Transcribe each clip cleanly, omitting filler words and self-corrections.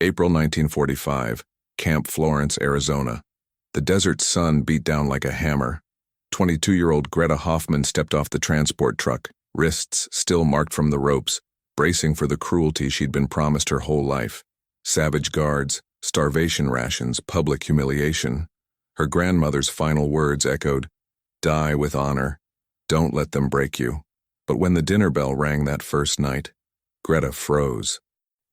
April 1945, Camp Florence, Arizona. The desert sun beat down like a hammer. 22-year-old Greta Hoffman stepped off the transport truck, wrists still marked from the ropes, bracing for the cruelty she'd been promised her whole life. Savage guards, starvation rations, public humiliation. Her grandmother's final words echoed, "Die with honor. Don't let them break you." But when the dinner bell rang that first night, Greta froze.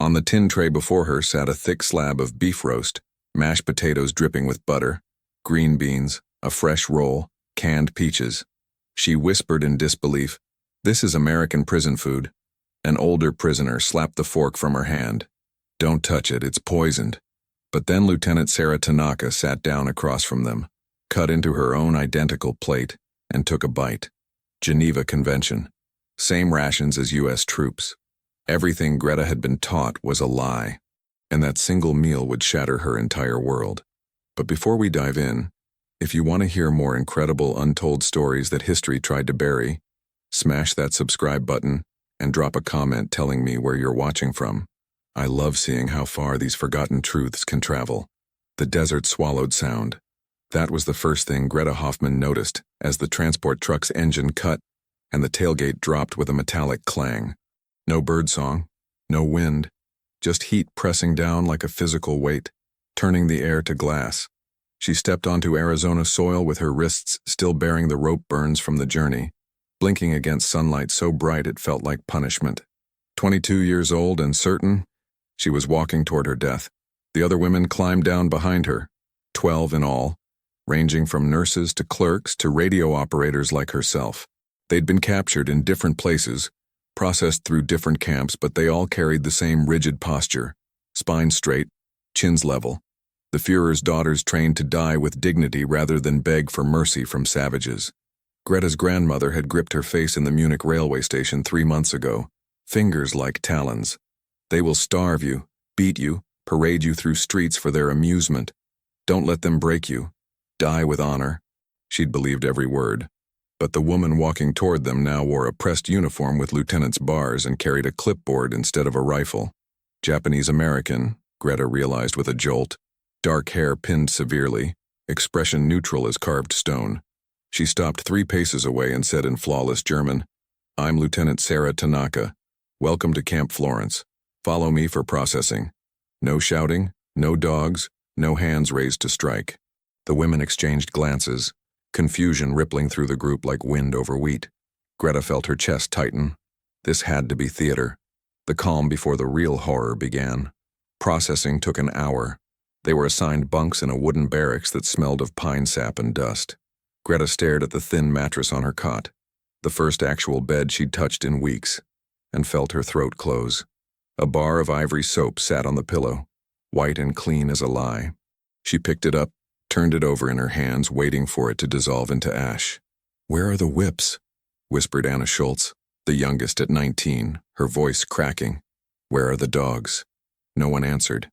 On the tin tray before her sat a thick slab of beef roast, mashed potatoes dripping with butter, green beans, a fresh roll, canned peaches. She whispered in disbelief, "This is American prison food." An older prisoner slapped the fork from her hand. "Don't touch it, it's poisoned." But then Lieutenant Sarah Tanaka sat down across from them, cut into her own identical plate, and took a bite. Geneva Convention. Same rations as U.S. troops. Everything Greta had been taught was a lie, and that single meal would shatter her entire world. But before we dive in, if you want to hear more incredible untold stories that history tried to bury, smash that subscribe button and drop a comment telling me where you're watching from. I love seeing how far these forgotten truths can travel. The desert swallowed sound. That was the first thing Greta Hoffman noticed as the transport truck's engine cut and the tailgate dropped with a metallic clang. No birdsong, no wind, just heat pressing down like a physical weight, turning the air to glass. She stepped onto Arizona soil with her wrists still bearing the rope burns from the journey, blinking against sunlight so bright it felt like punishment. 22 years old and certain, she was walking toward her death. The other women climbed down behind her, 12 in all, ranging from nurses to clerks to radio operators like herself. They'd been captured in different places, processed through different camps, but they all carried the same rigid posture, spine straight, chins level. The Führer's daughters trained to die with dignity rather than beg for mercy from savages. Greta's grandmother had gripped her face in the Munich railway station 3 months ago, fingers like talons. They will starve you, beat you, parade you through streets for their amusement. Don't let them break you. Die with honor. She'd believed every word. But the woman walking toward them now wore a pressed uniform with lieutenant's bars and carried a clipboard instead of a rifle. Japanese-American, Greta realized with a jolt. Dark hair pinned severely, expression neutral as carved stone. She stopped 3 paces away and said in flawless German, "I'm Lieutenant Sarah Tanaka. Welcome to Camp Florence. Follow me for processing." No shouting, no dogs, no hands raised to strike. The women exchanged glances, confusion rippling through the group like wind over wheat. Greta felt her chest tighten. This had to be theater. The calm before the real horror began. Processing took an hour. They were assigned bunks in a wooden barracks that smelled of pine sap and dust. Greta stared at the thin mattress on her cot, the first actual bed she'd touched in weeks, and felt her throat close. A bar of ivory soap sat on the pillow, white and clean as a lie. She picked it up, turned it over in her hands, waiting for it to dissolve into ash. "Where are the whips?" whispered Anna Schultz, the youngest at 19, her voice cracking. "Where are the dogs?" No one answered.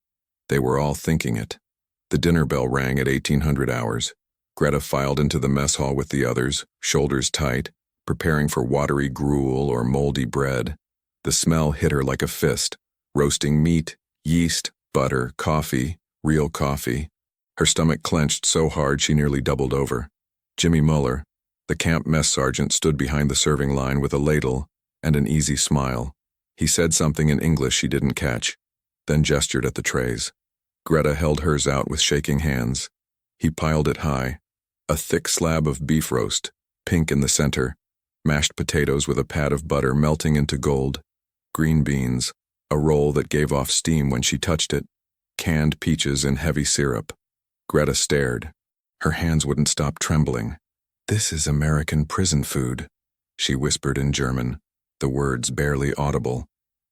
They were all thinking it. The dinner bell rang at 1800 hours. Greta filed into the mess hall with the others, shoulders tight, preparing for watery gruel or moldy bread. The smell hit her like a fist. Roasting meat, yeast, butter, coffee, real coffee. Her stomach clenched so hard she nearly doubled over. Jimmy Muller, the camp mess sergeant, stood behind the serving line with a ladle and an easy smile. He said something in English she didn't catch, then gestured at the trays. Greta held hers out with shaking hands. He piled it high. A thick slab of beef roast, pink in the center, mashed potatoes with a pat of butter melting into gold, green beans, a roll that gave off steam when she touched it, canned peaches in heavy syrup. Greta stared. Her hands wouldn't stop trembling. "This is American prison food," she whispered in German, the words barely audible.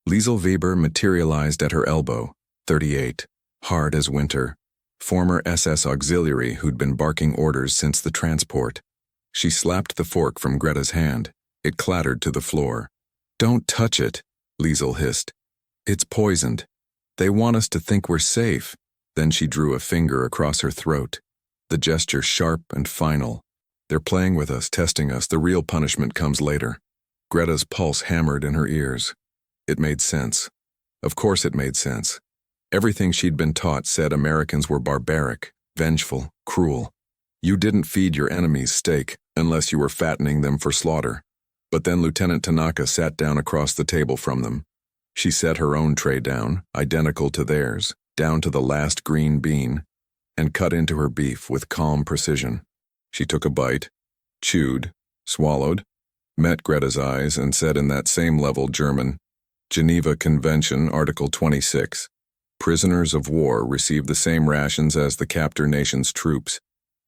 Liesel Weber materialized at her elbow, 38, hard as winter, former SS auxiliary who'd been barking orders since the transport. She slapped the fork from Greta's hand. It clattered to the floor. "Don't touch it," Liesel hissed. "It's poisoned. They want us to think we're safe." Then she drew a finger across her throat, the gesture sharp and final. "They're playing with us, testing us. The real punishment comes later." Greta's pulse hammered in her ears. It made sense. Of course it made sense. Everything she'd been taught said Americans were barbaric, vengeful, cruel. You didn't feed your enemies steak unless you were fattening them for slaughter. But then Lieutenant Tanaka sat down across the table from them. She set her own tray down, identical to theirs, down to the last green bean, and cut into her beef with calm precision. She took a bite, chewed, swallowed, met Greta's eyes, and said in that same level German, "Geneva Convention, Article 26. Prisoners of war receive the same rations as the captor nation's troops.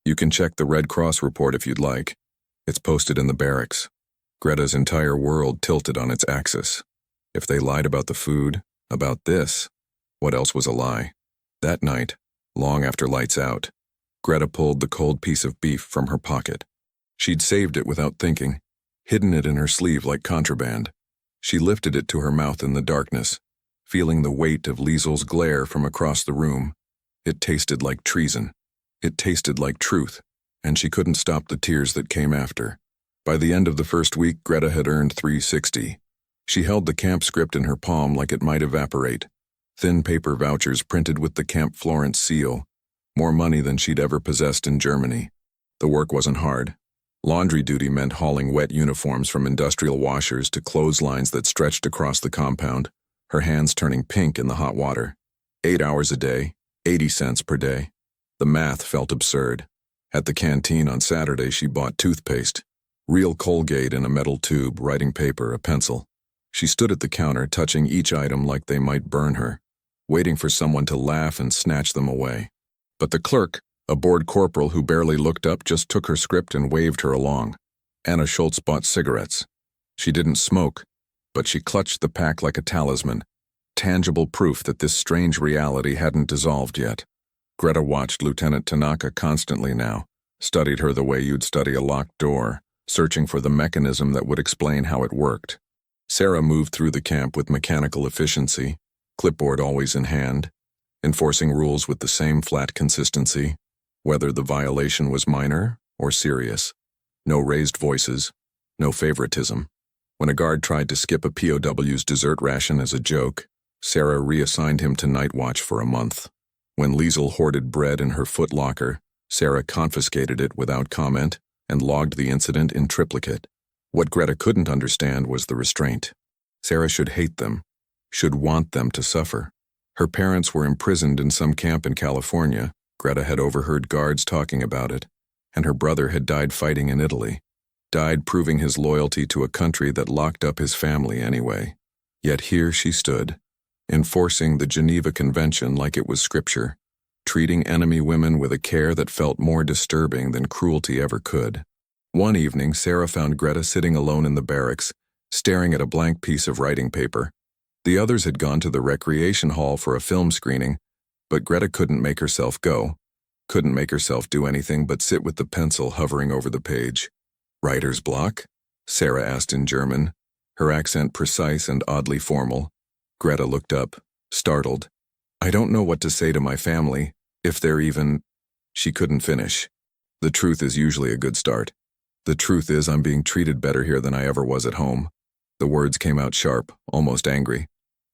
You can check the Red Cross report if you'd like. It's posted in the barracks." Greta's entire world tilted on its axis. If they lied about the food, about this, what else was a lie? That night, long after lights out, Greta pulled the cold piece of beef from her pocket. She'd saved it without thinking, hidden it in her sleeve like contraband. She lifted it to her mouth in the darkness, feeling the weight of Liesel's glare from across the room. It tasted like treason. It tasted like truth, and she couldn't stop the tears that came after. By the end of the first week, Greta had earned $360. She held the camp script in her palm like it might evaporate. Thin paper vouchers printed with the Camp Florence seal. More money than she'd ever possessed in Germany. The work wasn't hard. Laundry duty meant hauling wet uniforms from industrial washers to clotheslines that stretched across the compound, her hands turning pink in the hot water. 8 hours a day, 80 cents per day. The math felt absurd. At the canteen on Saturday, she bought toothpaste, real Colgate in a metal tube, writing paper, a pencil. She stood at the counter, touching each item like they might burn her, waiting for someone to laugh and snatch them away. But the clerk, a bored corporal who barely looked up, just took her script and waved her along. Anna Schultz bought cigarettes. She didn't smoke, but she clutched the pack like a talisman, tangible proof that this strange reality hadn't dissolved yet. Greta watched Lieutenant Tanaka constantly now, studied her the way you'd study a locked door, searching for the mechanism that would explain how it worked. Sarah moved through the camp with mechanical efficiency, clipboard always in hand, enforcing rules with the same flat consistency, whether the violation was minor or serious. No raised voices, no favoritism. When a guard tried to skip a POW's dessert ration as a joke, Sarah reassigned him to night watch for a month. When Liesel hoarded bread in her footlocker, Sarah confiscated it without comment and logged the incident in triplicate. What Greta couldn't understand was the restraint. Sarah should hate them, should want them to suffer. Her parents were imprisoned in some camp in California. Greta had overheard guards talking about it, and her brother had died fighting in Italy, died proving his loyalty to a country that locked up his family anyway. Yet here she stood, enforcing the Geneva Convention like it was scripture, treating enemy women with a care that felt more disturbing than cruelty ever could. One evening, Sarah found Greta sitting alone in the barracks, staring at a blank piece of writing paper. The others had gone to the recreation hall for a film screening, but Greta couldn't make herself go, couldn't make herself do anything but sit with the pencil hovering over the page. "Writer's block?" Sarah asked in German, her accent precise and oddly formal. Greta looked up, startled. "I don't know what to say to my family, if they're even—" She couldn't finish. "The truth is usually a good start. The truth is I'm being treated better here than I ever was at home." The words came out sharp, almost angry.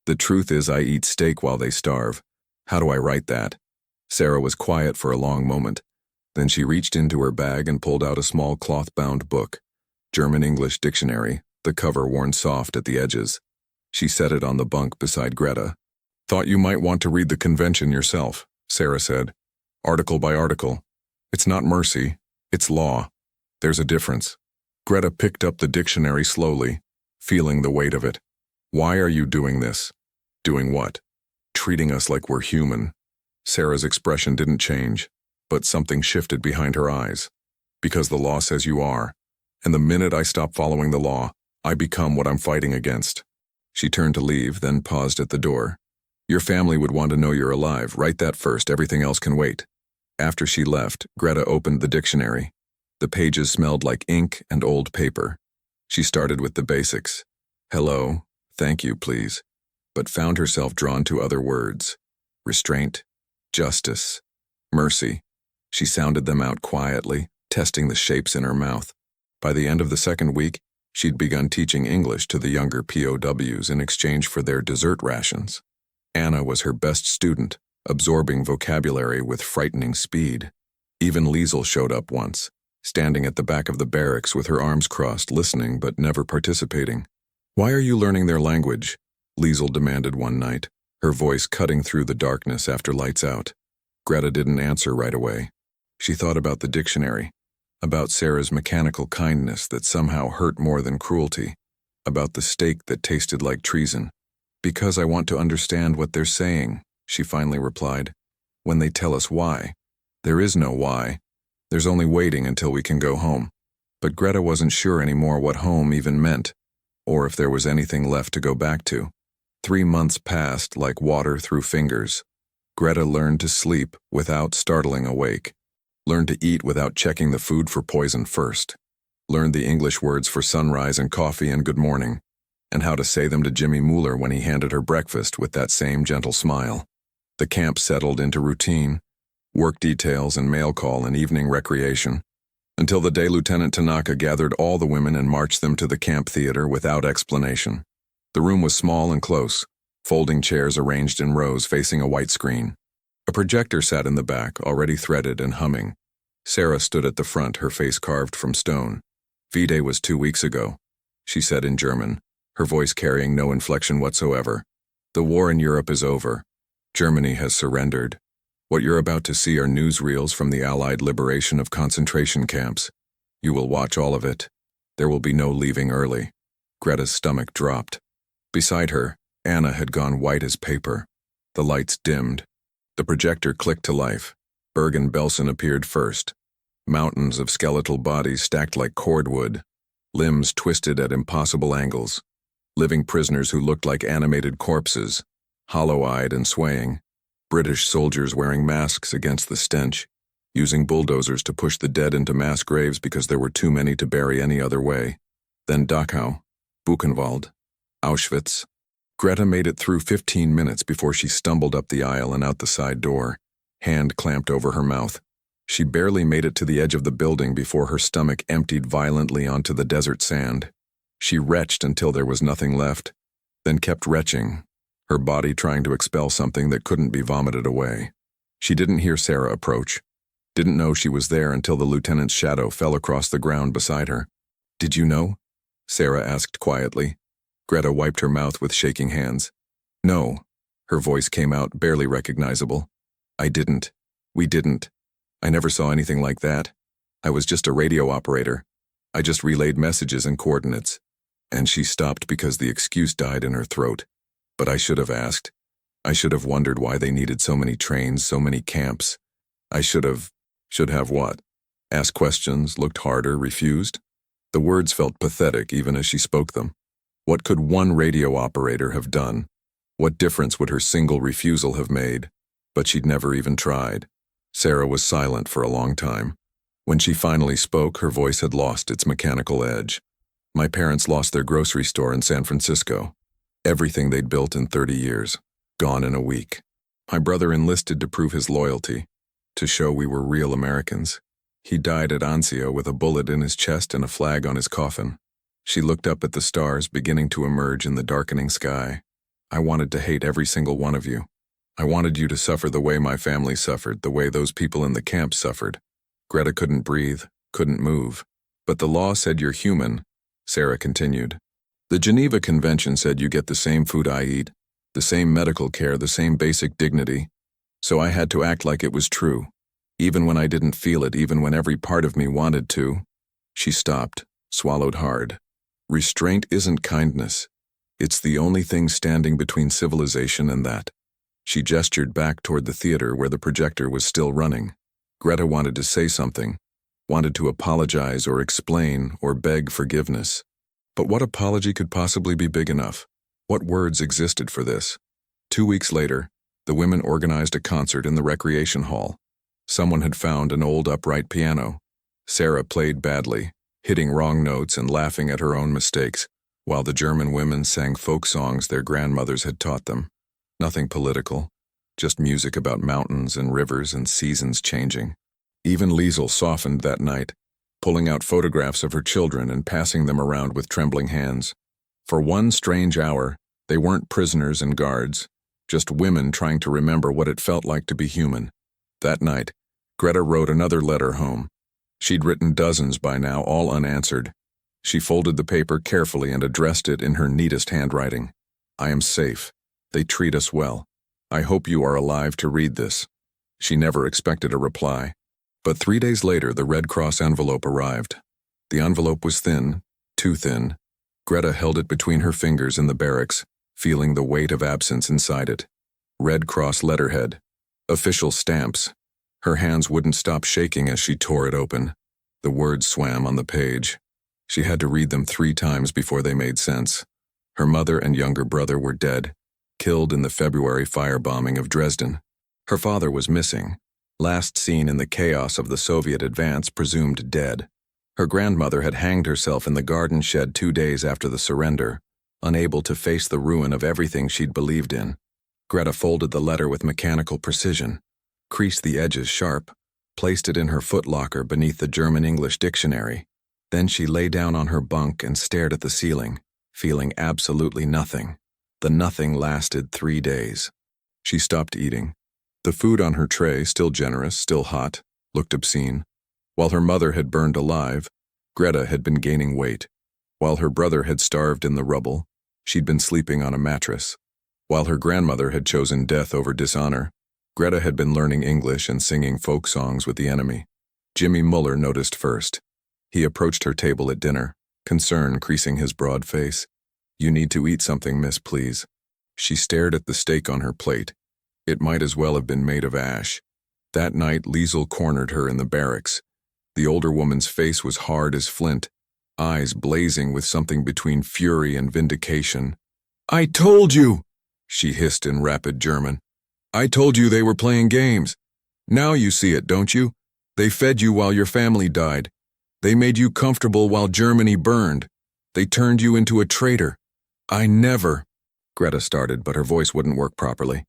"The truth is I eat steak while they starve. How do I write that?" Sarah was quiet for a long moment. Then she reached into her bag and pulled out a small cloth-bound book, German-English dictionary, the cover worn soft at the edges. She set it on the bunk beside Greta. "Thought you might want to read the convention yourself," Sarah said. "Article by article. It's not mercy, it's law. There's a difference." Greta picked up the dictionary slowly, feeling the weight of it. "Why are you doing this?" "Doing what?" "Treating us like we're human." Sarah's expression didn't change, but something shifted behind her eyes. "Because the law says you are, and the minute I stop following the law, I become what I'm fighting against." She turned to leave, then paused at the door. "Your family would want to know you're alive. Write that first, everything else can wait." After she left, Greta opened the dictionary. The pages smelled like ink and old paper. She started with the basics. Hello, thank you, please, but found herself drawn to other words. Restraint, justice, mercy. She sounded them out quietly, testing the shapes in her mouth. By the end of the second week, she'd begun teaching English to the younger POWs in exchange for their dessert rations. Anna was her best student, absorbing vocabulary with frightening speed. Even Liesel showed up once, standing at the back of the barracks with her arms crossed, listening but never participating. "Why are you learning their language?" Liesel demanded one night, her voice cutting through the darkness after lights out. Greta didn't answer right away. She thought about the dictionary, about Sarah's mechanical kindness that somehow hurt more than cruelty, about the steak that tasted like treason. "Because I want to understand what they're saying," she finally replied. "When they tell us why. There is no why. There's only waiting until we can go home." But Greta wasn't sure anymore what home even meant, or if there was anything left to go back to. 3 months passed like water through fingers. Greta learned to sleep without startling awake, learned to eat without checking the food for poison first, learned the English words for sunrise and coffee and good morning, and how to say them to Jimmy Mueller when he handed her breakfast with that same gentle smile. The camp settled into routine, work details and mail call and evening recreation, until the day Lieutenant Tanaka gathered all the women and marched them to the camp theater without explanation. The room was small and close, folding chairs arranged in rows facing a white screen. A projector sat in the back, already threaded and humming. Sarah stood at the front, her face carved from stone. "V-Day was 2 weeks ago," she said in German, her voice carrying no inflection whatsoever. "The war in Europe is over. Germany has surrendered. What you're about to see are newsreels from the Allied liberation of concentration camps. You will watch all of it. There will be no leaving early." Greta's stomach dropped. Beside her, Anna had gone white as paper. The lights dimmed. The projector clicked to life. Bergen-Belsen appeared first. Mountains of skeletal bodies stacked like cordwood, limbs twisted at impossible angles, living prisoners who looked like animated corpses, hollow-eyed and swaying, British soldiers wearing masks against the stench, using bulldozers to push the dead into mass graves because there were too many to bury any other way. Then Dachau, Buchenwald, Auschwitz. Greta made it through 15 minutes before she stumbled up the aisle and out the side door, hand clamped over her mouth. She barely made it to the edge of the building before her stomach emptied violently onto the desert sand. She retched until there was nothing left, then kept retching, her body trying to expel something that couldn't be vomited away. She didn't hear Sarah approach, didn't know she was there until the lieutenant's shadow fell across the ground beside her. "Did you know?" Sarah asked quietly. Greta wiped her mouth with shaking hands. "No." Her voice came out, barely recognizable. "I didn't. We didn't. I never saw anything like that. I was just a radio operator. I just relayed messages and coordinates." And she stopped because the excuse died in her throat. "But I should have asked. I should have wondered why they needed so many trains, so many camps. I should have what? Asked questions, looked harder, refused?" The words felt pathetic even as she spoke them. What could one radio operator have done? What difference would her single refusal have made? But she'd never even tried. Sarah was silent for a long time. When she finally spoke, her voice had lost its mechanical edge. "My parents lost their grocery store in San Francisco. Everything they'd built in 30 years. Gone in a week. My brother enlisted to prove his loyalty, to show we were real Americans. He died at Anzio with a bullet in his chest and a flag on his coffin." She looked up at the stars beginning to emerge in the darkening sky. "I wanted to hate every single one of you. I wanted you to suffer the way my family suffered, the way those people in the camp suffered." Greta couldn't breathe, couldn't move. "But the law said you're human," Sarah continued. "The Geneva Convention said you get the same food I eat, the same medical care, the same basic dignity. So I had to act like it was true, even when I didn't feel it, even when every part of me wanted to." She stopped, swallowed hard. Restraint isn't kindness. It's the only thing standing between civilization and that. She gestured back toward the theater where the projector was still running. Greta wanted to say something, wanted to apologize or explain or beg forgiveness. But what apology could possibly be big enough? What words existed for this? 2 weeks later, the women organized a concert in the recreation hall. Someone had found an old upright piano. Sarah played badly, hitting wrong notes and laughing at her own mistakes, while the German women sang folk songs their grandmothers had taught them. Nothing political, just music about mountains and rivers and seasons changing. Even Liesel softened that night, pulling out photographs of her children and passing them around with trembling hands. For one strange hour, they weren't prisoners and guards. just women trying to remember what it felt like to be human. That night, Greta wrote another letter home. She'd written dozens by now, all unanswered. She folded the paper carefully and addressed it in her neatest handwriting. I am safe. They treat us well. I hope you are alive to read this. She never expected a reply. But 3 days later, the Red Cross envelope arrived. The envelope was thin, too thin. Greta held it between her fingers in the barracks, feeling the weight of absence inside it. Red Cross letterhead. Official stamps. Her hands wouldn't stop shaking as she tore it open. The words swam on the page. She had to read them 3 times before they made sense. Her mother and younger brother were dead, killed in the February firebombing of Dresden. Her father was missing, last seen in the chaos of the Soviet advance, presumed dead. Her grandmother had hanged herself in the garden shed 2 days after the surrender, unable to face the ruin of everything she'd believed in. Greta folded the letter with mechanical precision, creased the edges sharp, placed it in her footlocker beneath the German-English dictionary. Then she lay down on her bunk and stared at the ceiling, feeling absolutely nothing. The nothing lasted 3 days. She stopped eating. The food on her tray, still generous, still hot, looked obscene. While her mother had burned alive, Greta had been gaining weight. While her brother had starved in the rubble, she'd been sleeping on a mattress. While her grandmother had chosen death over dishonor, Greta had been learning English and singing folk songs with the enemy. Jimmy Muller noticed first. He approached her table at dinner, concern creasing his broad face. You need to eat something, miss, please. She stared at the steak on her plate. It might as well have been made of ash. That night, Liesel cornered her in the barracks. The older woman's face was hard as flint, eyes blazing with something between fury and vindication. I told you, she hissed in rapid German. I told you they were playing games. Now you see it, don't you? They fed you while your family died. They made you comfortable while Germany burned. They turned you into a traitor. I never... Greta started, but her voice wouldn't work properly.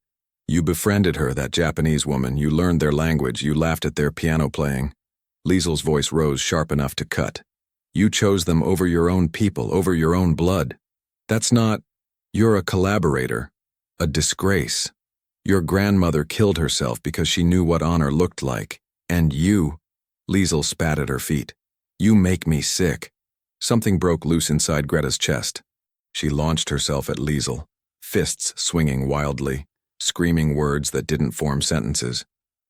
You befriended her, that Japanese woman. You learned their language. You laughed at their piano playing. Liesel's voice rose sharp enough to cut. You chose them over your own people, over your own blood. That's not... You're a collaborator. A disgrace. Your grandmother killed herself because she knew what honor looked like. And you... Liesel spat at her feet. You make me sick. Something broke loose inside Greta's chest. She launched herself at Liesel, fists swinging wildly, screaming words that didn't form sentences.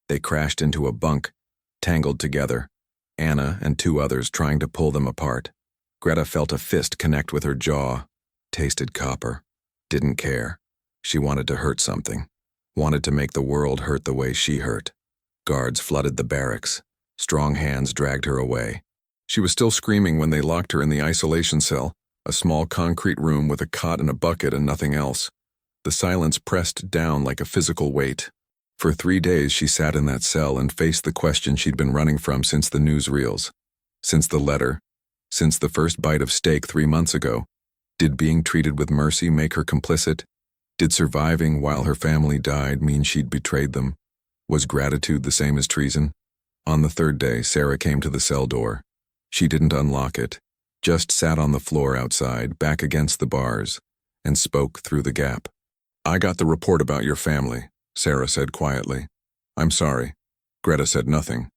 They crashed into a bunk, tangled together, Anna and 2 others trying to pull them apart. Greta felt a fist connect with her jaw, tasted copper, didn't care. She wanted to hurt something, wanted to make the world hurt the way she hurt. Guards flooded the barracks. Strong hands dragged her away. She was still screaming when they locked her in the isolation cell, a small concrete room with a cot and a bucket and nothing else. The silence pressed down like a physical weight. For 3 days she sat in that cell and faced the question she'd been running from since the newsreels, since the letter, since the first bite of steak 3 months ago. Did being treated with mercy make her complicit? Did surviving while her family died mean she'd betrayed them? Was gratitude the same as treason? On the 3rd day, Sarah came to the cell door. She didn't unlock it, just sat on the floor outside, back against the bars, and spoke through the gap. I got the report about your family, Sarah said quietly. I'm sorry. Greta said nothing.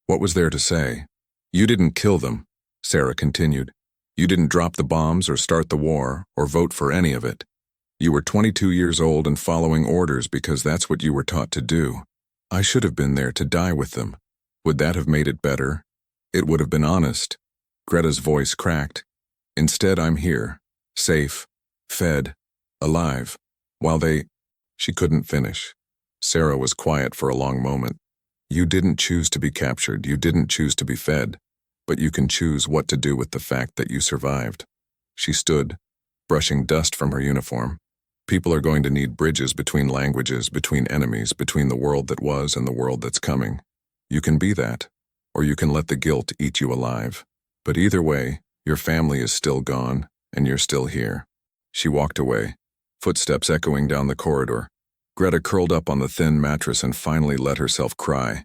What was there to say? You didn't kill them, Sarah continued. You didn't drop the bombs or start the war or vote for any of it. You were 22 years old and following orders because that's what you were taught to do. I should have been there to die with them. Would that have made it better? It would have been honest. Greta's voice cracked. Instead, I'm here, safe, fed, alive, while they... She couldn't finish. Sarah was quiet for a long moment. You didn't choose to be captured. You didn't choose to be fed. But you can choose what to do with the fact that you survived. She stood, brushing dust from her uniform. People are going to need bridges between languages, between enemies, between the world that was and the world that's coming. You can be that, or you can let the guilt eat you alive. But either way, your family is still gone, and you're still here. She walked away, footsteps echoing down the corridor. Greta curled up on the thin mattress and finally let herself cry.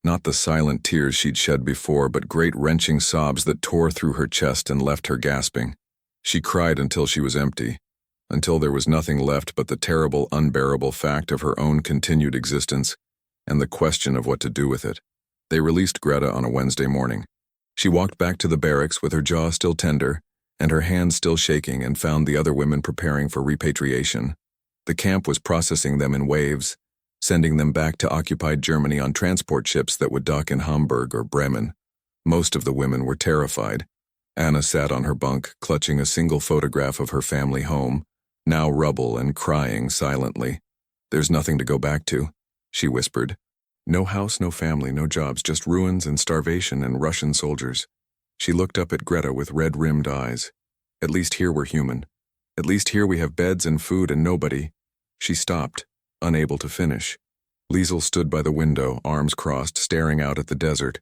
Not the silent tears she'd shed before, but great wrenching sobs that tore through her chest and left her gasping. She cried until she was empty. until there was nothing left but the terrible, unbearable fact of her own continued existence and the question of what to do with it. They released Greta on a Wednesday morning. She walked back to the barracks with her jaw still tender and her hands still shaking and found the other women preparing for repatriation. The camp was processing them in waves, sending them back to occupied Germany on transport ships that would dock in Hamburg or Bremen. Most of the women were terrified. Anna sat on her bunk, clutching a single photograph of her family home, now rubble, and crying silently. "There's nothing to go back to," she whispered. "No house, no family, no jobs, just ruins and starvation and Russian soldiers." She looked up at Greta with red-rimmed eyes. "At least here we're human. At least here we have beds and food and nobody." She stopped, unable to finish. Liesel stood by the window, arms crossed, staring out at the desert.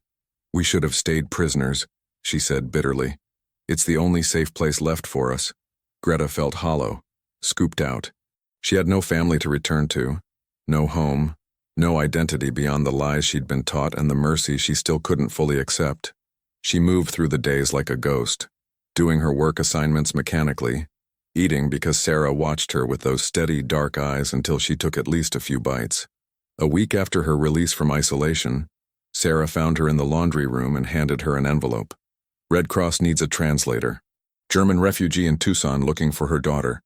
"We should have stayed prisoners," she said bitterly. "It's the only safe place left for us." Greta felt hollow, scooped out. She had no family to return to, no home, no identity beyond the lies she'd been taught and the mercy she still couldn't fully accept. She moved through the days like a ghost, doing her work assignments mechanically, eating because Sarah watched her with those steady, dark eyes until she took at least a few bites. A week after her release from isolation, Sarah found her in the laundry room and handed her an envelope. "Red Cross needs a translator. German refugee in Tucson looking for her daughter.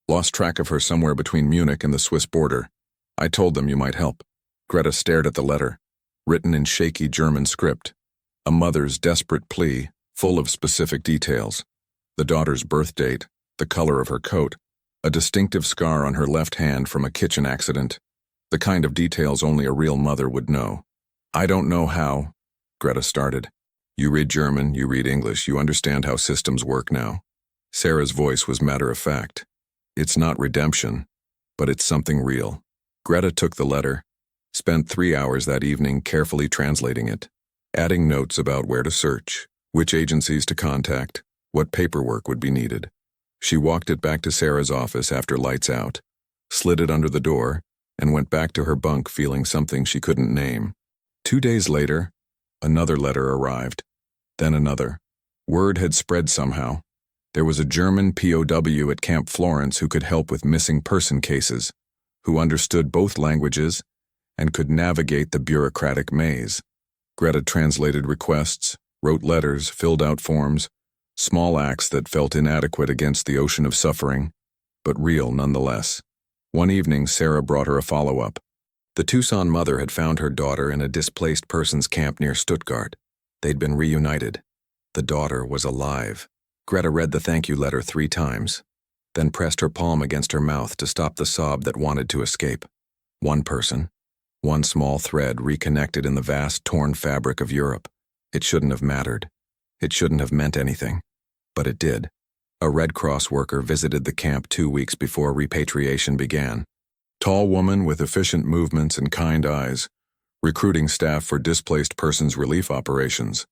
Lost track of her somewhere between Munich and the Swiss border. I told them you might help." Greta stared at the letter, written in shaky German script. A mother's desperate plea, full of specific details. The daughter's birth date, the color of her coat, a distinctive scar on her left hand from a kitchen accident. The kind of details only a real mother would know. "I don't know how," Greta started. "You read German, you read English, you understand how systems work now." Sarah's voice was matter-of-fact. "It's not redemption, but it's something real." Greta took the letter, spent 3 hours that evening carefully translating it, adding notes about where to search, which agencies to contact, what paperwork would be needed. She walked it back to Sarah's office after lights out, slid it under the door, and went back to her bunk feeling something she couldn't name. 2 days later, another letter arrived, then another. Word had spread somehow. There was a German POW at Camp Florence who could help with missing person cases, who understood both languages and could navigate the bureaucratic maze. Greta translated requests, wrote letters, filled out forms, small acts that felt inadequate against the ocean of suffering, but real nonetheless. One evening, Sarah brought her a follow-up. The Tucson mother had found her daughter in a displaced persons camp near Stuttgart. They'd been reunited. The daughter was alive. Greta read the thank you letter 3 times, then pressed her palm against her mouth to stop the sob that wanted to escape. One person, one small thread reconnected in the vast torn fabric of Europe. It shouldn't have mattered. It shouldn't have meant anything. But it did. A Red Cross worker visited the camp 2 weeks before repatriation began. Tall woman with efficient movements and kind eyes, recruiting staff for displaced persons relief operations.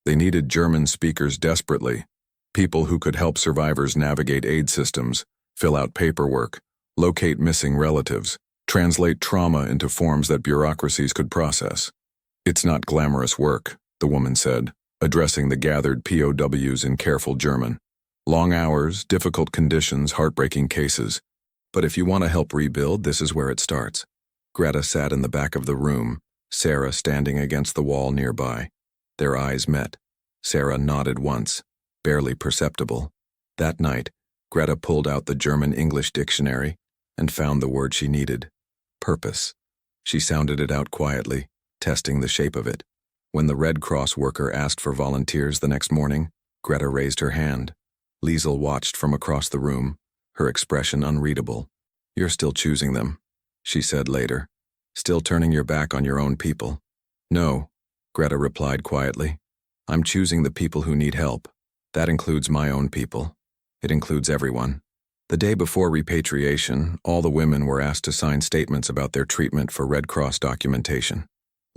They needed German speakers desperately, people who could help survivors navigate aid systems, fill out paperwork, locate missing relatives, translate trauma into forms that bureaucracies could process. "It's not glamorous work," the woman said, addressing the gathered POWs in careful German. "Long hours, difficult conditions, heartbreaking cases. But if you want to help rebuild, this is where it starts." Greta sat in the back of the room, Sarah standing against the wall nearby. Their eyes met. Sarah nodded once, barely perceptible. That night, Greta pulled out the German-English dictionary and found the word she needed: purpose. She sounded it out quietly, testing the shape of it. When the Red Cross worker asked for volunteers the next morning, Greta raised her hand. Liesel watched from across the room, her expression unreadable. "You're still choosing them," she said later. "Still turning your back on your own people." "No," Greta replied quietly. "I'm choosing the people who need help. That includes my own people. It includes everyone." The day before repatriation, all the women were asked to sign statements about their treatment for Red Cross documentation.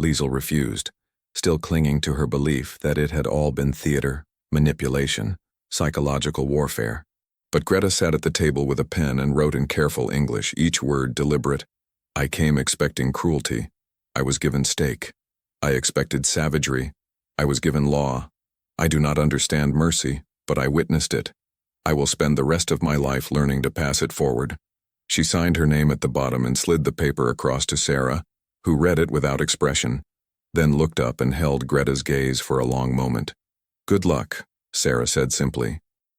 Liesel refused, still clinging to her belief that it had all been theater, manipulation, psychological warfare. But Greta sat at the table with a pen and wrote in careful English, each word deliberate. "I came expecting cruelty. I was given steak. I expected savagery. I was given law. I do not understand mercy, but I witnessed it. I will spend the rest of my life learning to pass it forward. She signed her name at the bottom and slid the paper across to Sarah, who read it without expression, then looked up and held Greta's gaze for a long moment. Good luck, Sarah said simply.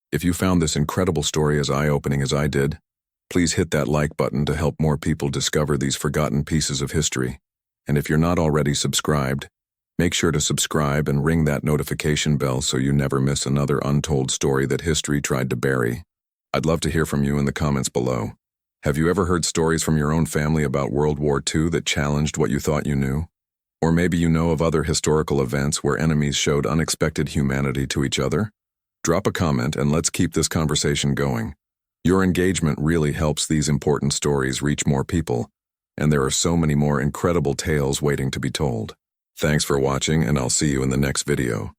If you found this incredible story as eye-opening as I did, please hit that like button to help more people discover these forgotten pieces of history. And if you're not already subscribed, make sure to subscribe and ring that notification bell so you never miss another untold story that history tried to bury. I'd love to hear from you in the comments below. Have you ever heard stories from your own family about World War II that challenged what you thought you knew? Or maybe you know of other historical events where enemies showed unexpected humanity to each other? Drop a comment and let's keep this conversation going. Your engagement really helps these important stories reach more people, and there are so many more incredible tales waiting to be told. Thanks for watching, and I'll see you in the next video.